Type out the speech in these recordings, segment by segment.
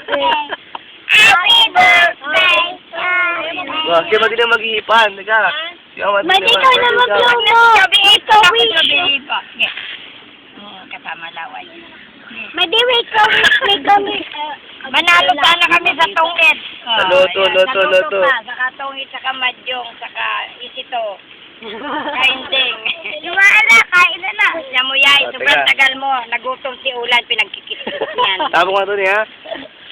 Happy birthday! Kasi mati na maghihipan. Teka. Mati ka na mag-blow mo. Ikaw wish. Kasama laway. Mati wait ka wish. Manalo sana kami sa tungit. Loto. Saka tungit, saka madyong, saka isito. Kainding. Lumana, kain na na. Yamuyay, sobrang tagal mo. Nagutom si Ulan, pinagkikit yan. Tapos nga ito niya.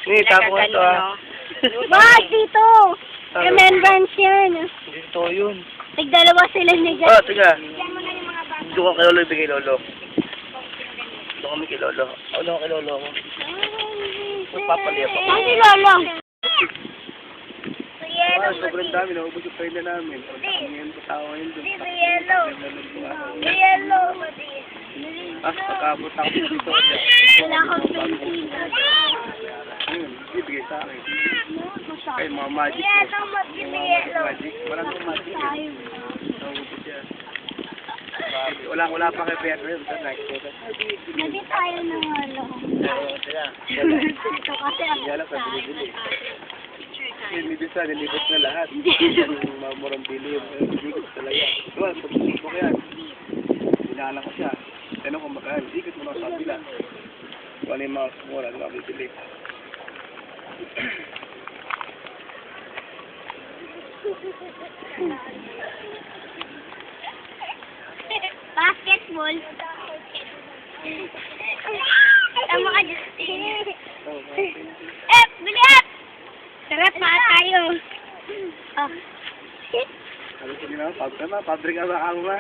Ni, tapos nga ito ha. Wag, dito. Remembrance yan. Dito yun. Tigdalawa sila ni Jan. Oh, tiga. Doon ka kay Lolo, ibigay Lolo. Doon kami kay Lolo. Doon ka kay Lolo. Magpapaliap ako. Si Lolo. Sobrang dami, naubos yung pwede namin. Ngayon ko tao ngayon doon. Yellow. Pagkabot ako dito. Wala akong pentina. Ayun, ibigay sa akin. Kay mga magic. Magic. Wala akong magic. Naubos siya. Wala pa kay Pedro yun. Hindi tayo ng ano. Ito kasi ang Yala ka, bili-bili. Nilibis na, nilibis na lahat. Mamurang bili. Nilibis talaga. Diba, pag-isip ko yan. Hinaanan ko siya. Tanong kung magkaan. Ikot mo na sa kabila. Kung ano yung mga kumura, ano mga bibili. basketball. Tama ka dyan. Bilis! Sarap pa tayo. Oh. Sabi ko nila, pabrik ka ba ako ba?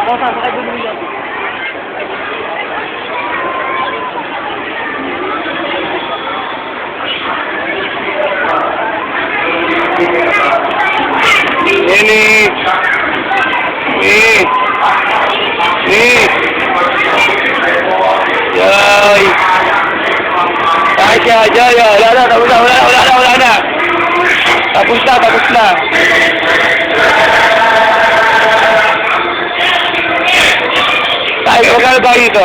Ako sasakay doon nila. Nini! Yay! Jaya! Wala na! Tapos na! Ay, magkano ba dito?